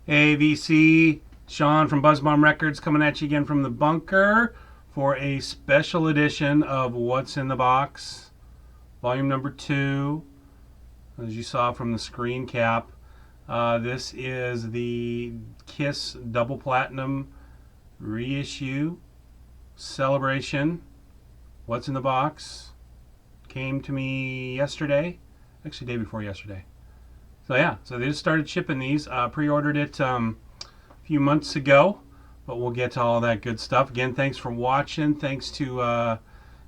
AVC, Sean from Buzzbomb Records coming at you again from the bunker for a special edition of What's in the Box, volume number 2. As you saw from the screen cap, this is the Kiss Double Platinum Reissue Celebration. What's in the Box came to me yesterday, actually day before yesterday. So yeah, so they just started shipping these. Pre-ordered it a few months ago, but we'll get to all that good stuff. Again, thanks for watching. Thanks to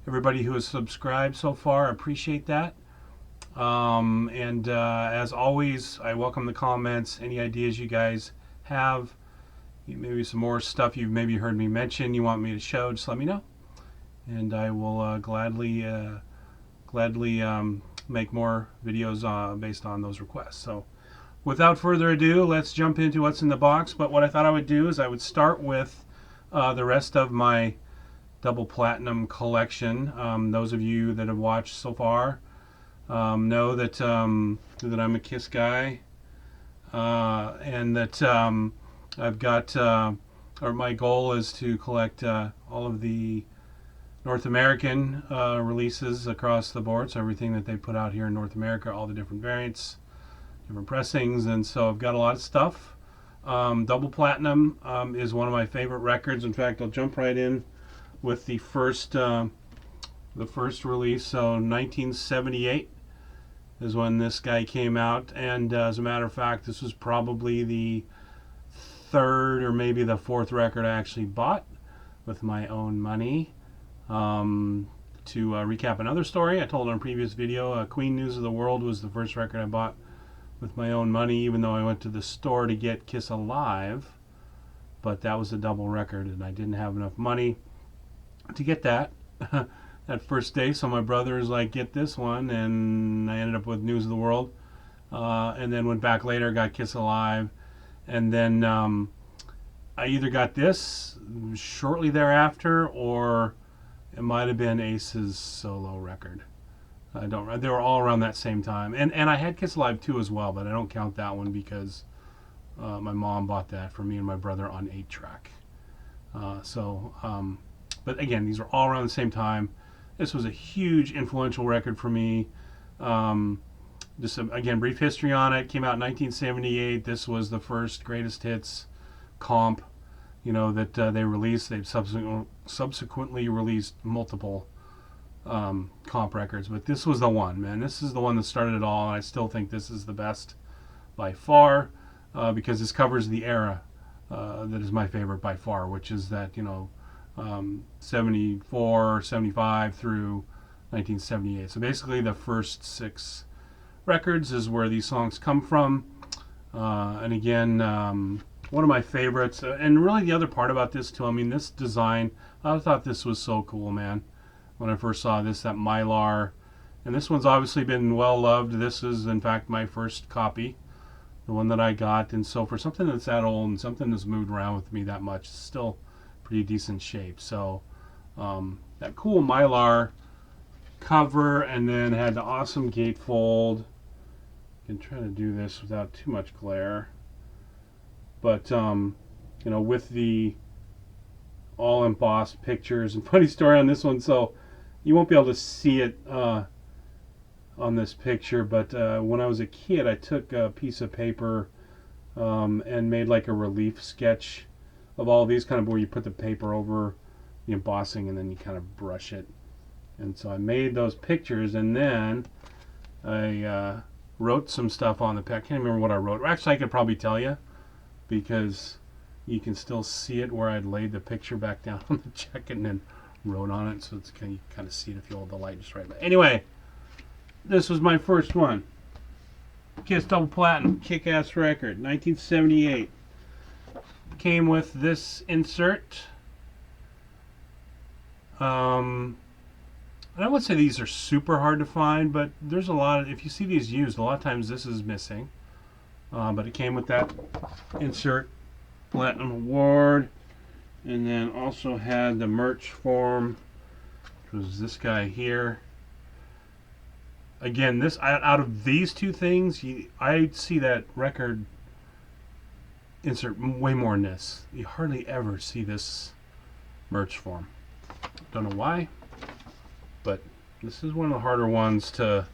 everybody who has subscribed so far. I appreciate that. And as always, I welcome the comments. Any ideas you guys have, maybe some more stuff you've maybe heard me mention, you want me to show, just let me know, and I will gladly make more videos based on those requests. So without further ado, let's jump into what's in the box. But what I thought I would do is I would start with the rest of my double platinum collection. Those of you that have watched so far know that that I'm a Kiss guy, and that I've got or my goal is to collect all of the North American releases across the board, so everything that they put out here in North America, all the different variants, different pressings, and so I've got a lot of stuff. Double Platinum is one of my favorite records. In fact, I'll jump right in with the first release. So 1978 is when this guy came out, and as a matter of fact, this was probably the third or maybe the fourth record I actually bought with my own money. To recap another story I told in a previous video, Queen News of the World was the first record I bought with my own money, even though I went to the store to get Kiss Alive, but that was a double record and I didn't have enough money to get that that first day, so my brother was like, get this one, and I ended up with News of the World, and then went back later, got Kiss Alive, and then I either got this shortly thereafter, or it might have been Ace's solo record. I don't. They were all around that same time, and I had Kiss Alive 2 as well, but I don't count that one because my mom bought that for me and my brother on 8-track. But again, these were all around the same time. This was a huge influential record for me. Just again, brief history on it. Came out in 1978. This was the first greatest hits comp, that they released. They've subsequently released multiple comp records, but this was the one, man. This is the one that started it all, and I still think this is the best by far, because this covers the era that is my favorite by far, which is that 74, 75 through 1978. So basically the first 6 records is where these songs come from, and again, one of my favorites, and really the other part about this too, I mean, this design, I thought this was so cool, man. When I first saw this, that Mylar, and this one's obviously been well loved. This is in fact my first copy, the one that I got, and so for something that's that old and something that's moved around with me that much, it's still pretty decent shape. So that cool Mylar cover, and then had the awesome gatefold. I can try to do this without too much glare, but with the all embossed pictures. And funny story on this one, so you won't be able to see it on this picture, but when I was a kid, I took a piece of paper and made like a relief sketch of all these, kind of where you put the paper over the embossing and then you kind of brush it. And so I made those pictures, and then I wrote some stuff on the page. I can't remember what I wrote. Actually, I could probably tell you, because you can still see it where I'd laid the picture back down on the jacket and then wrote on it, so it's you kind of see it if you hold the light just right. But anyway, this was my first one. Kiss Double Platinum, kick-ass record, 1978. Came with this insert. I would say these are super hard to find, but there's a lot of, if you see these used, a lot of times this is missing. But it came with that insert, Platinum Award, and then also had the merch form, which was this guy here. Again, this, out of these two things, I see that record insert way more in this. You hardly ever see this merch form. Don't know why, but this is one of the harder ones to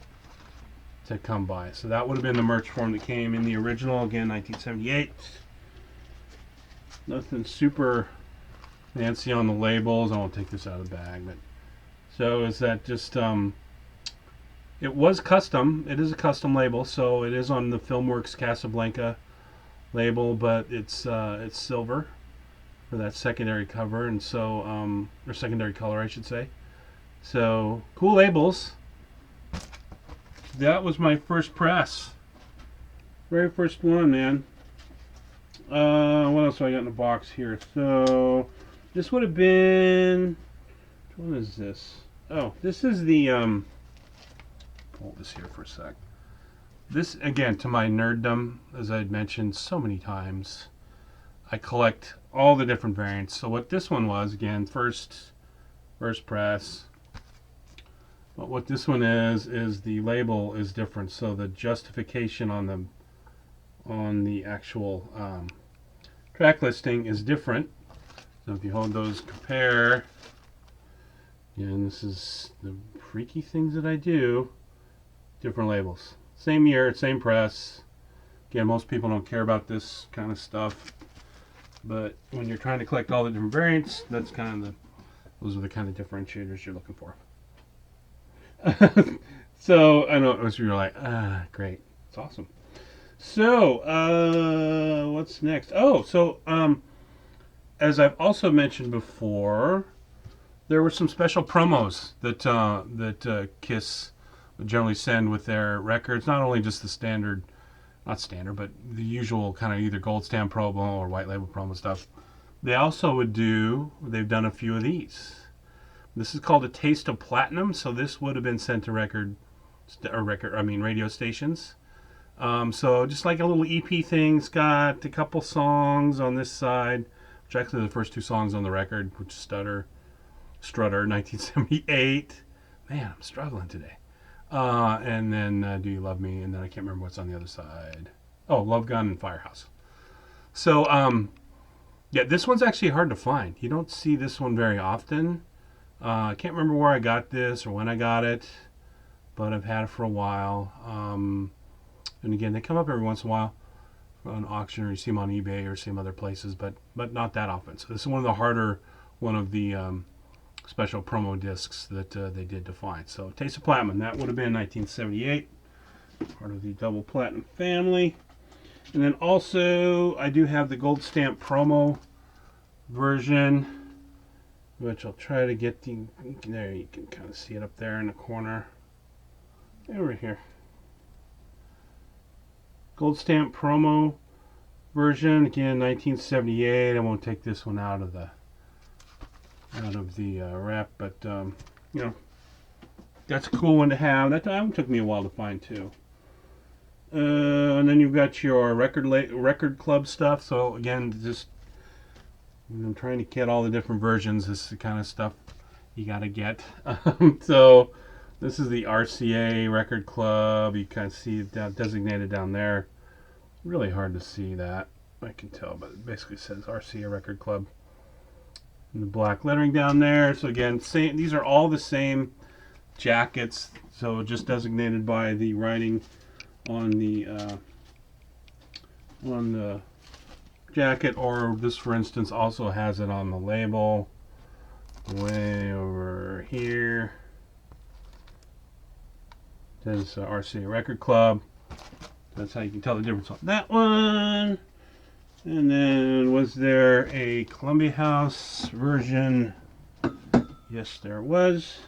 come by. So that would have been the merch form that came in the original, again, 1978. Nothing super fancy on the labels. I won't take this out of the bag, but so is that just it was custom. It is a custom label, so it is on the Filmworks Casablanca label, but it's silver for that secondary cover, and so or secondary color, I should say. So cool labels. That was my first press, very first one, man. What else do I got in the box here? So this would have been, what is this? Oh, this is the hold this here for a sec. This, again, to my nerddom, as I'd mentioned so many times, I collect all the different variants. So what this one was, again, first press. But what this one is the label is different. So the justification on the actual track listing is different. So if you hold those, compare. And this is the freaky things that I do. Different labels. Same year, same press. Again, most people don't care about this kind of stuff. But when you're trying to collect all the different variants, that's kind of those are the kind of differentiators you're looking for. So I know most of you are like, great, it's awesome. So what's next? Oh, so as I've also mentioned before, there were some special promos that Kiss would generally send with their records. Not only just the standard, not standard, but the usual kind of either gold stamp promo or white label promo stuff. They also would do. They've done a few of these. This is called a Taste of Platinum. So this would have been sent to radio stations. So just like a little EP thing, it's got a couple songs on this side, which are actually the first two songs on the record, which is Strutter, 1978. Man, I'm struggling today. And then Do You Love Me? And then I can't remember what's on the other side. Oh, Love Gun and Firehouse. So, yeah, this one's actually hard to find. You don't see this one very often. I can't remember where I got this or when I got it, but I've had it for a while. And again, they come up every once in a while on auction, or you see them on eBay or see them other places, but not that often. So this is one of the harder, one of the special promo discs that they did to find. So Taste of Platinum, that would have been 1978, part of the double platinum family. And then also I do have the gold stamp promo version, which I'll try to get there. You can kind of see it up there in the corner. Over here. Gold stamp promo version, again 1978. I won't take this one out of the wrap, but you know, that's a cool one to have. That one took me a while to find too. And then you've got your record club stuff. So again, just I'm trying to get all the different versions. This is the kind of stuff you got to get. So this is the RCA Record Club. You kind of see it designated down there. Really hard to see that, I can tell, but it basically says RCA Record Club. And the black lettering down there. So again, same. These are all the same jackets. So just designated by the writing on the jacket, or this, for instance, also has it on the label way over here. It says RCA Record Club. That's how you can tell the difference on that one. And then, was there a Columbia House version? Yes, there was.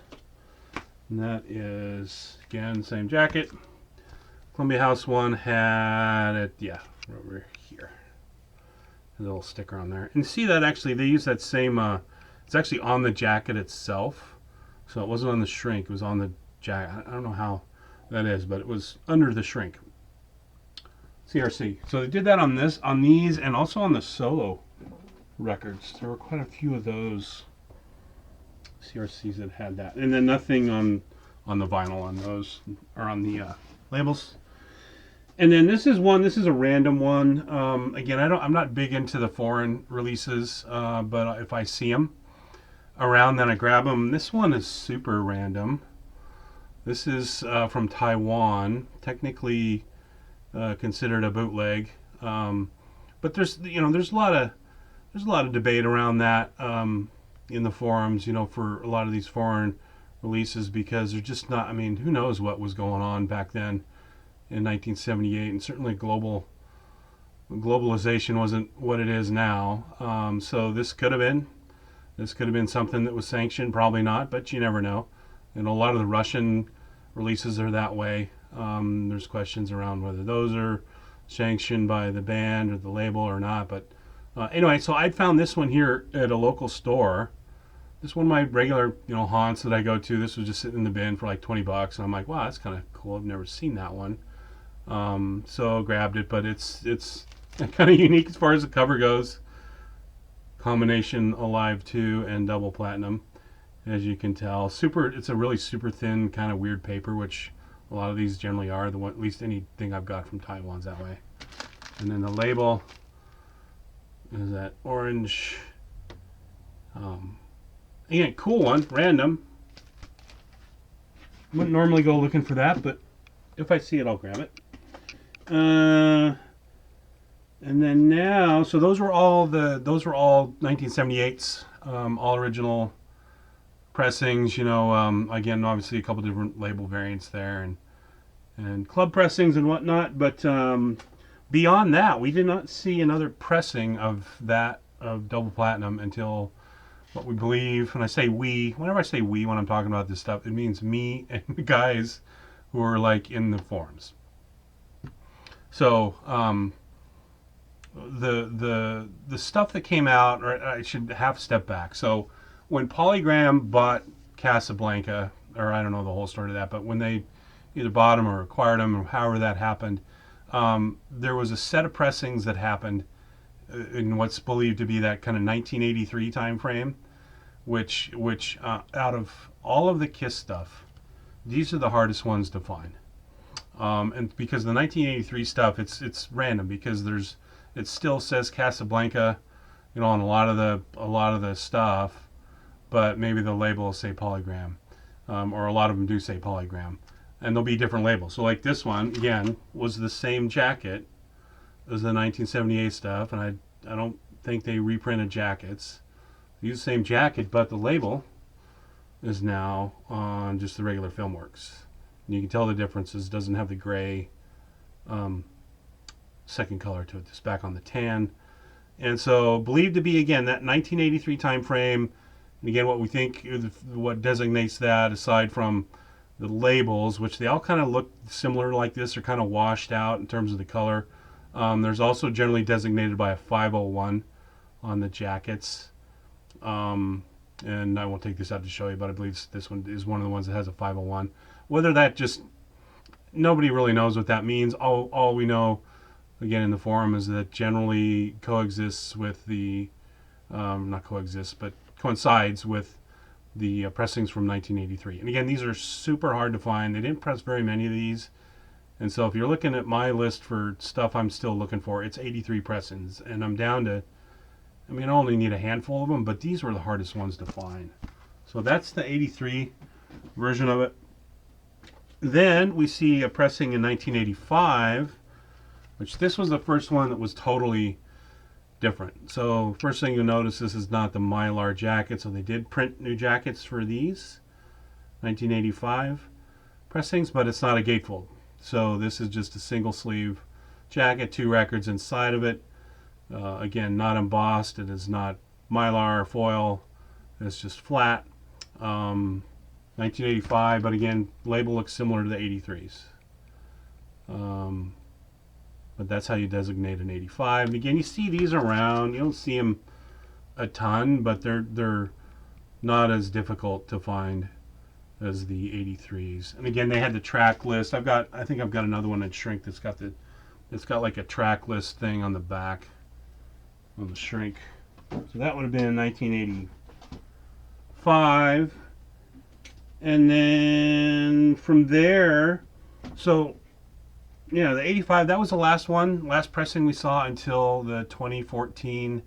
And that is, again, same jacket. Columbia House one had it, yeah, over here. A little sticker on there. And see that actually, they use that same, it's actually on the jacket itself. So it wasn't on the shrink, it was on the jacket. I don't know how that is, but it was under the shrink. CRC. So they did that on these, and also on the solo records. There were quite a few of those CRCs that had that. And then nothing on the vinyl on those, or on the labels. And then this is one. This is a random one. Again, I'm not big into the foreign releases, but if I see them around, then I grab them. This one is super random. This is from Taiwan, technically considered a bootleg, but there's a lot of debate around that in the forums, for a lot of these foreign releases because they're just not. I mean, who knows what was going on back then in 1978, and certainly globalization wasn't what it is now. So this could have been something that was sanctioned, probably not, but you never know. And a lot of the Russian releases are that way. There's questions around whether those are sanctioned by the band or the label or not. But anyway, so I found this one here at a local store. This is one of my regular, haunts that I go to. This was just sitting in the bin for like $20, and I'm like, wow, that's kind of cool. I've never seen that one. So grabbed it, but it's kind of unique as far as the cover goes. Combination Alive 2 and double platinum, as you can tell. It's a really super thin kind of weird paper, which a lot of these generally are. At least anything I've got from Taiwan's that way. And then the label is that orange. Again, cool one, random. Wouldn't normally go looking for that, but if I see it, I'll grab it. And then now, so those were all 1978s, all original pressings. Again, obviously a couple different label variants there, and club pressings and whatnot. But beyond that, we did not see another pressing of double platinum until what we believe. And I say we, whenever I say we when I'm talking about this stuff, it means me and the guys who are like in the forums. So the stuff that came out, or I should have stepped back. So when Polygram bought Casablanca, or I don't know the whole story of that, but when they either bought them or acquired them, or however that happened, there was a set of pressings that happened in what's believed to be that kind of 1983 time frame, which out of all of the Kiss stuff, these are the hardest ones to find. And because the 1983 stuff, it's random because it still says Casablanca, on a lot of the stuff, but maybe the label will say Polygram, or a lot of them do say Polygram, and there'll be different labels. So like this one again was the same jacket as the 1978 stuff, and I don't think they reprinted jackets. They use the same jacket, but the label is now on just the regular Filmworks. And you can tell the differences. It doesn't have the gray second color to it. It's back on the tan. And so believed to be, again, that 1983 time frame. And again, what we think, what designates that, aside from the labels, which they all kind of look similar like this, are kind of washed out in terms of the color. There's also generally designated by a 501 on the jackets. And I won't take this out to show you, but I believe this one is one of the ones that has a 501. Whether that just, nobody really knows what that means. All we know, again, in the forum is that generally coexists with the, not coexists, but coincides with the pressings from 1983. And again, these are super hard to find. They didn't press very many of these. And so if you're looking at my list for stuff I'm still looking for, it's 83 pressings. And I'm down to, I only need a handful of them, but these were the hardest ones to find. So that's the 83 version of it. Then we see a pressing in 1985, which this was the first one that was totally different. So first thing you'll notice, this is not the Mylar jacket, so they did print new jackets for these 1985 pressings, but it's not a gatefold. So this is just a single sleeve jacket, 2 records inside of it. Again, not embossed. It is not Mylar or foil. It's just flat. 1985, but again, label looks similar to the 83s. But that's how you designate an 85. And again, you see these around. You don't see them a ton, but they're not as difficult to find as the 83s. And again, they had the track list. I think I've got another one in shrink that's got like a track list thing on the back on the shrink. So that would have been 1985. And then from there, so Yeah, the 85, that was the last one, last pressing we saw until the 2014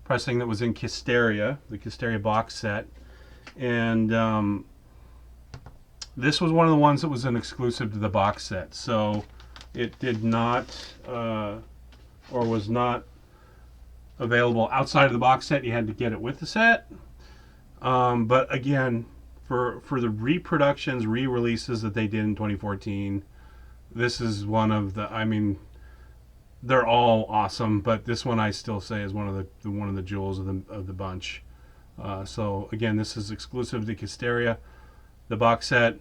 pressing that was in Kisteria, the Kisteria box set. And this was one of the ones that was an exclusive to the box set. So it did not, or was not available outside of the box set. You had to get it with the set. But again, for the reproductions, re-releases that they did in 2014, this is one of the, I mean, they're all awesome, but this one I still say is one of the jewels of the bunch. So again, this is exclusive to Kisteria, the box set.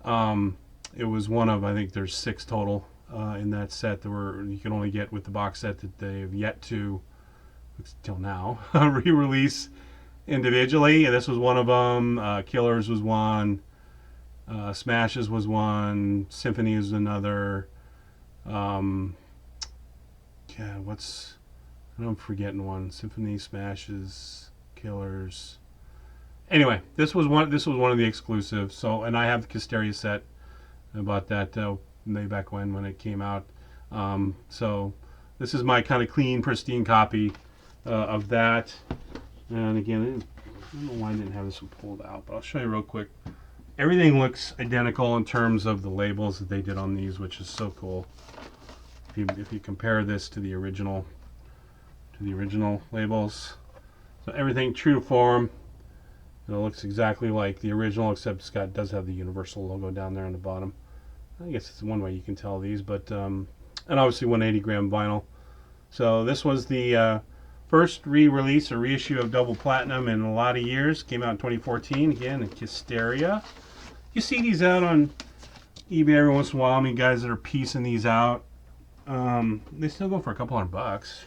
It was one of, I think there's 6 total in that set that you can only get with the box set that they've yet to, till now, re-release individually. And this was one of them. Killers was one. Smashes was one. Symphony is another. God, I know I'm forgetting one. Symphony, Smashes, Killers. Anyway, this was one of the exclusives. So, and I have the Kisteria set. I bought that way back when it came out. So this is my kind of clean, pristine copy of that. And again, I don't know why I didn't have this one pulled out, but I'll show you real quick. Everything looks identical in terms of the labels that they did on these, which is so cool. If you compare this to the original labels, so everything true to form. It looks exactly like the original, except does have the Universal logo down there on the bottom. I guess it's one way you can tell these, but and obviously 180 gram vinyl. So this was the first re-release or reissue of Double Platinum in a lot of years. Came out in 2014, again in Kisteria. You see these out on eBay every once in a while. I mean, guys that are piecing these out, they still go for a couple $100.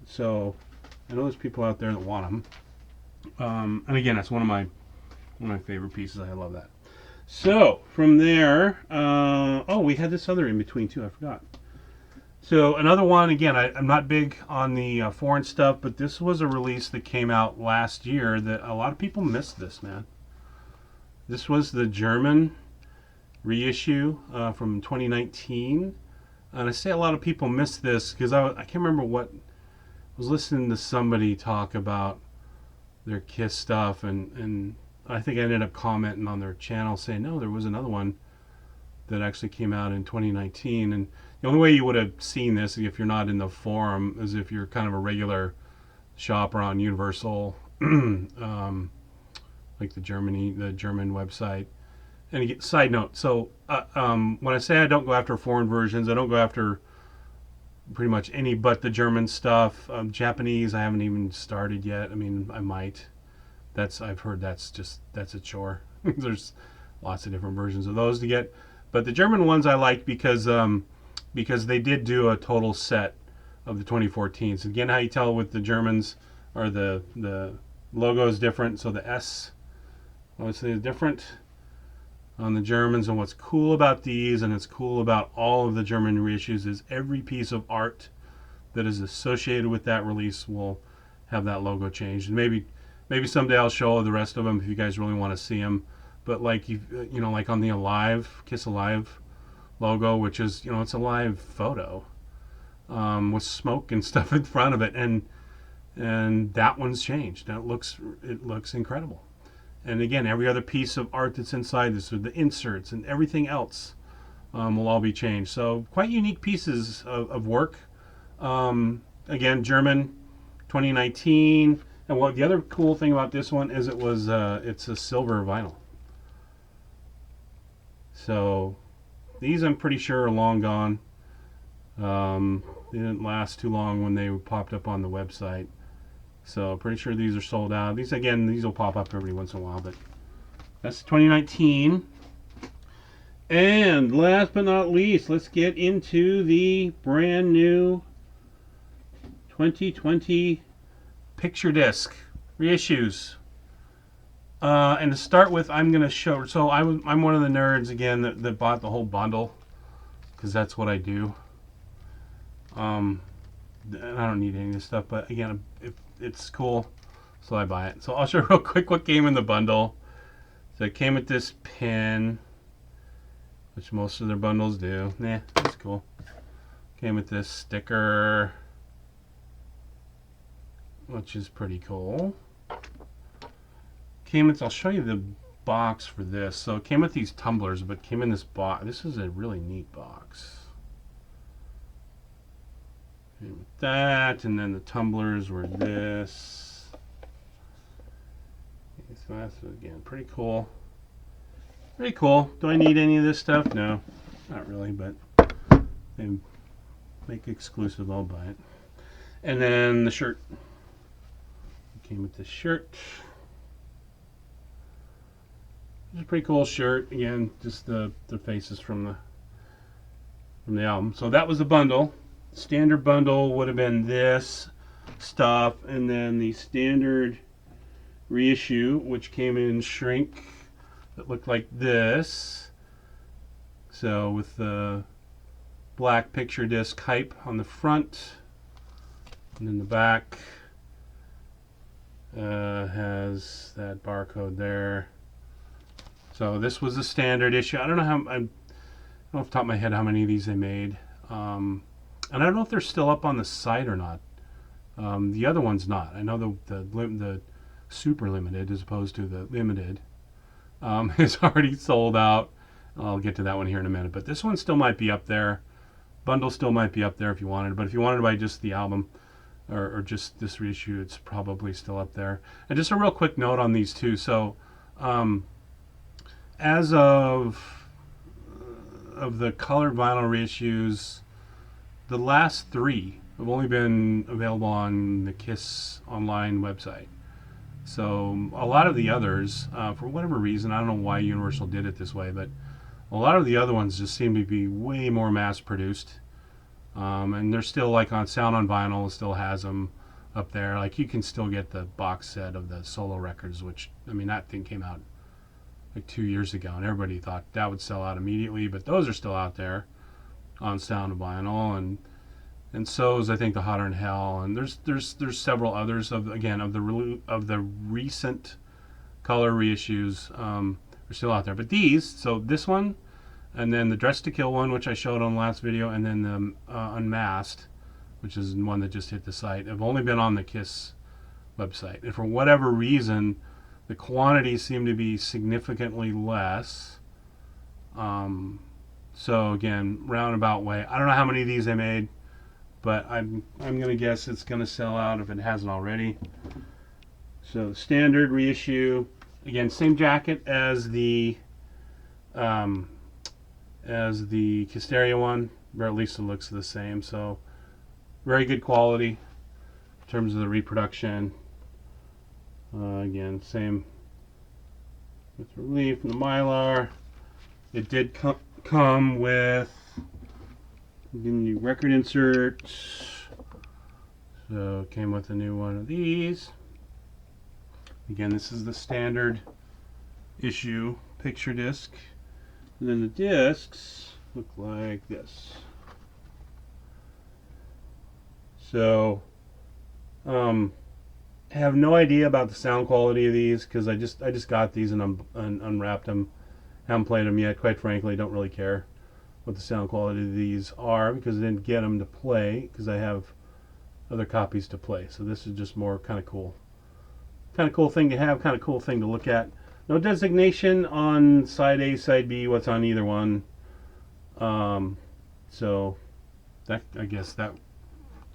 So I know there's people out there that want them. And again, that's one of my favorite pieces. I love that. So from there, oh, we had this other in between too. I forgot. So another one, again, I'm not big on the foreign stuff, but this was a release that came out last year that a lot of people missed this, man. This was the German reissue from 2019. And I say a lot of people missed this because I can't remember what, I was listening to somebody talk about their Kiss stuff, and I think I ended up commenting on their channel saying, no, there was another one that actually came out in 2019. And the only way you would have seen this if you're not in the forum is if you're kind of a regular shopper on Universal, like the German website. And again, side note, so when I say I don't go after foreign versions, I don't go after pretty much any but the German stuff. Japanese, I haven't even started yet. I mean, I might. I've heard that's a chore. There's lots of different versions of those to get. But the German ones I like because they did do a total set of the 2014. So again, how you tell with the Germans, or the logo is different. So the S obviously is different on the Germans. And what's cool about these, and it's cool about all of the German reissues, is every piece of art that is associated with that release will have that logo changed. And maybe someday I'll show the rest of them if you guys really want to see them. But like like on the Alive, Kiss Alive logo, which is it's a live photo with smoke and stuff in front of it, and that one's changed. And it looks incredible. And again, every other piece of art that's inside this, or the inserts and everything else, will all be changed. So quite unique pieces of work. Again, German, 2019. And the other cool thing about this one is it's a silver vinyl. So these I'm pretty sure are long gone. They didn't last too long when they popped up on the website. So pretty sure these are sold out. These will pop up every once in a while, but that's 2019. And last but not least, let's get into the brand new 2020 picture disc reissues. And to start with, I'm going to show. So I'm one of the nerds again that bought the whole bundle because that's what I do. And I don't need any of this stuff, but again, it's cool, so I buy it. So I'll show you real quick what came in the bundle. So it came with this pin, which most of their bundles do. Nah, it's cool. Came with this sticker, which is pretty cool. Came with, I'll show you the box for this. So it came with these tumblers, but came in this box. This is a really neat box. Came with that, and then the tumblers were this. So that's, again, pretty cool. Pretty cool. Do I need any of this stuff? No, not really, but they make exclusive, I'll buy it. And then the shirt. Came with this shirt. It's a pretty cool shirt. Again, just the faces from the album. So that was the bundle. Standard bundle would have been this stuff, and then the standard reissue, which came in shrink, that looked like this. So with the black picture disc hype on the front, and then the back has that barcode there. So this was a standard issue. I don't know how, I don't know off the top of my head how many of these they made. And I don't know if they're still up on the site or not. The other one's not. I know the super limited as opposed to the limited is already sold out. I'll get to that one here in a minute. But this one still might be up there. Bundle still might be up there if you wanted. But if you wanted to buy just the album or just this reissue, it's probably still up there. And just a real quick note on these two. So as of the colored vinyl reissues, the last 3 have only been available on the KISS online website. So a lot of the others, for whatever reason, I don't know why Universal did it this way, but a lot of the other ones just seem to be way more mass-produced. And they're still, like on Sound on Vinyl, still has them up there. Like you can still get the box set of the solo records, which, I mean, that thing came out like 2 years ago, and everybody thought that would sell out immediately, but those are still out there on Sound on Vinyl, and so is, I think, the Hotter Than Hell, and there's several others of the recent color reissues are still out there. But these, so this one, and then the Dress to Kill one, which I showed on the last video, and then the Unmasked, which is one that just hit the site, have only been on the KISS website. And for whatever reason, the quantities seem to be significantly less. So again, roundabout way. I don't know how many of these they made, but I'm gonna guess it's gonna sell out if it hasn't already. So standard reissue, again, same jacket as the Hysteria one, or at least it looks the same. So very good quality in terms of the reproduction. Again, same with relief and the Mylar. It did come with the new record insert. So it came with a new one of these. Again, this is the standard issue picture disc. And then the discs look like this. So, I have no idea about the sound quality of these because I just got these and unwrapped them. Haven't played them yet. Quite frankly, don't really care what the sound quality of these are because I didn't get them to play because I have other copies to play. So this is just more kind of cool thing to have, kind of cool thing to look at. No designation on side A, side B, what's on either one. So that, I guess that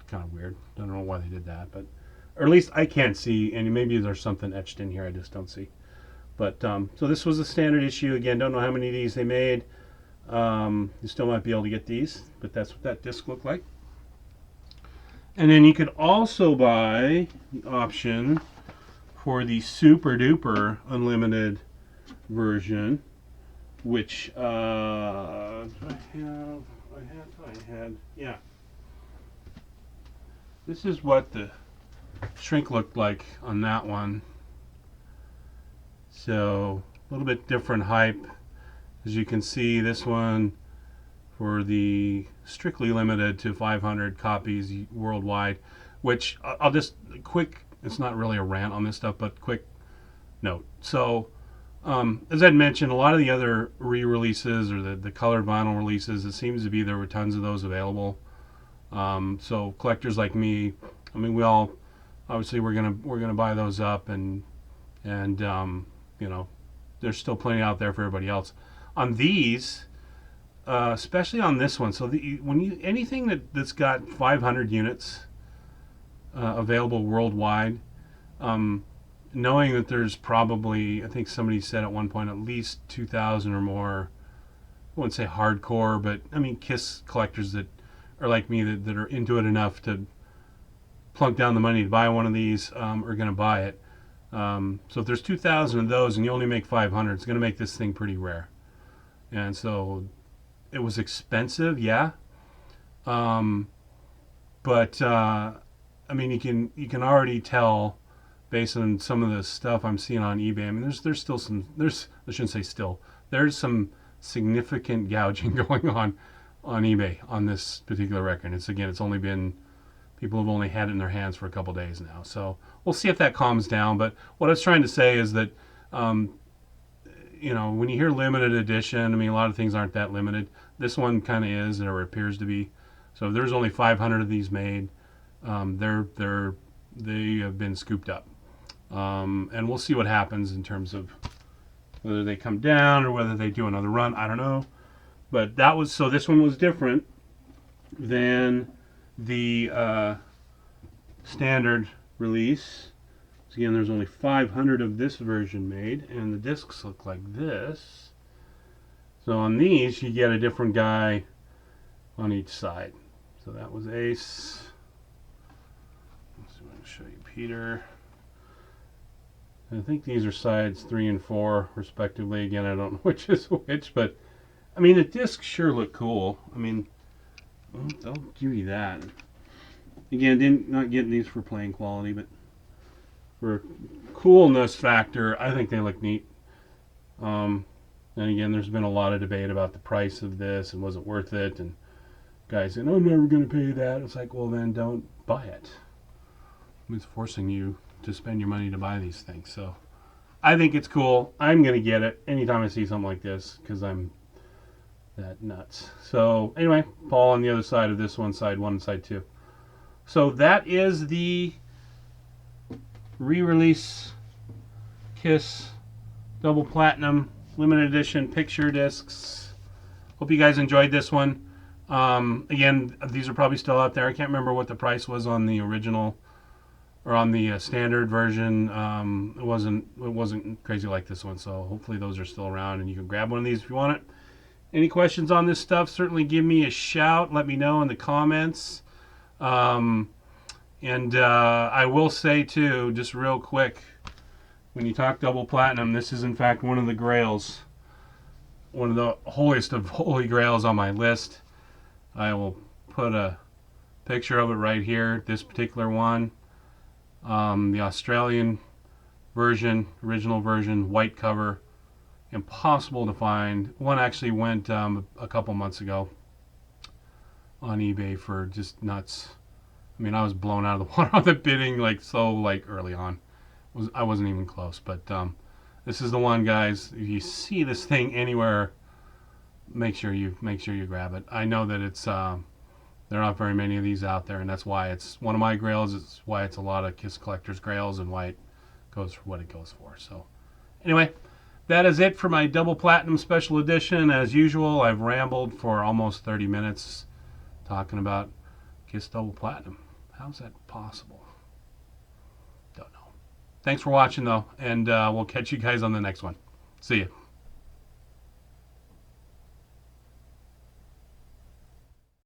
kind of weird. I don't know why they did that, but or at least I can't see, and maybe there's something etched in here I just don't see. But so this was a standard issue. Again, don't know how many of these they made. You still might be able to get these, but that's what that disc looked like. And then you could also buy the option for the super duper unlimited version, which I had, yeah. This is what the shrink looked like on that one. So a little bit different hype. As you can see, this one for the strictly limited to 500 copies worldwide, which I'll just quick, it's not really a rant on this stuff, but quick note. So As I'd mentioned, a lot of the other re-releases or the colored vinyl releases, it seems to be there were tons of those available. So collectors like me, I mean, we all obviously we're gonna buy those up, and you know, there's still plenty out there for everybody else. On these, especially on this one, so when you anything that's got 500 units available worldwide, knowing that there's probably, I think somebody said at one point, at least 2,000 or more, I wouldn't say hardcore, but I mean Kiss collectors that are like me, that are into it enough to plunk down the money to buy one of these, are going to buy it. So if there's 2,000 of those and you only make 500, it's going to make this thing pretty rare. And so it was expensive, yeah. But I mean, you can already tell based on some of the stuff I'm seeing on eBay. I mean, there's still some, I shouldn't say still, there's some significant gouging going on eBay on this particular record. It's only been, people have only had it in their hands for a couple days now. So we'll see if that calms down. But what I was trying to say is that, you know, when you hear limited edition, I mean, a lot of things aren't that limited. This one kind of is, or appears to be. So if there's only 500 of these made, they have been scooped up. And we'll see what happens in terms of whether they come down or whether they do another run. I don't know. But that was, so this one was different than the standard release. So again, there's only 500 of this version made, and the discs look like this. So on these, you get a different guy on each side. So that was Ace. Let's see if I can show you Peter. I think these are sides 3 and 4 respectively. Again, I don't know which is which, but I mean, the discs sure look cool. I mean, they'll give you that. Again, not getting these for playing quality, but for coolness factor, I think they look neat. And again, there's been a lot of debate about the price of this and was it worth it, and guys saying, I'm never going to pay that. It's like, well, then don't buy it. It's forcing you to spend your money to buy these things. So I think it's cool. I'm going to get it anytime I see something like this because I'm that nuts. So anyway, Paul on the other side of this one, side 1 and side 2. So that is the re-release Kiss Double Platinum limited edition picture discs. Hope you guys enjoyed this one. Again, these are probably still out there. I can't remember what the price was on the original or on the standard version. It wasn't crazy like this one, so hopefully those are still around and you can grab one of these if you want it. Any questions on this stuff, certainly give me a shout. Let me know in the comments. And I will say too, just real quick, when you talk double platinum, this is in fact one of the grails, one of the holiest of holy grails on my list. I will put a picture of it right here, this particular one. The Australian version, original version, white cover, impossible to find. One actually went a couple months ago on eBay for just nuts. I mean, I was blown out of the water on the bidding early on. I wasn't even close, but this is the one, guys. If you see this thing anywhere, make sure you grab it. I know that it's there are not very many of these out there, and that's why it's one of my grails. It's why it's a lot of Kiss collectors' grails, and why it goes for what it goes for. So anyway, that is it for my double platinum special edition. As usual, I've rambled for almost 30 minutes talking about Kiss double platinum. How's that possible? Don't know. Thanks for watching, though, and we'll catch you guys on the next one. See ya.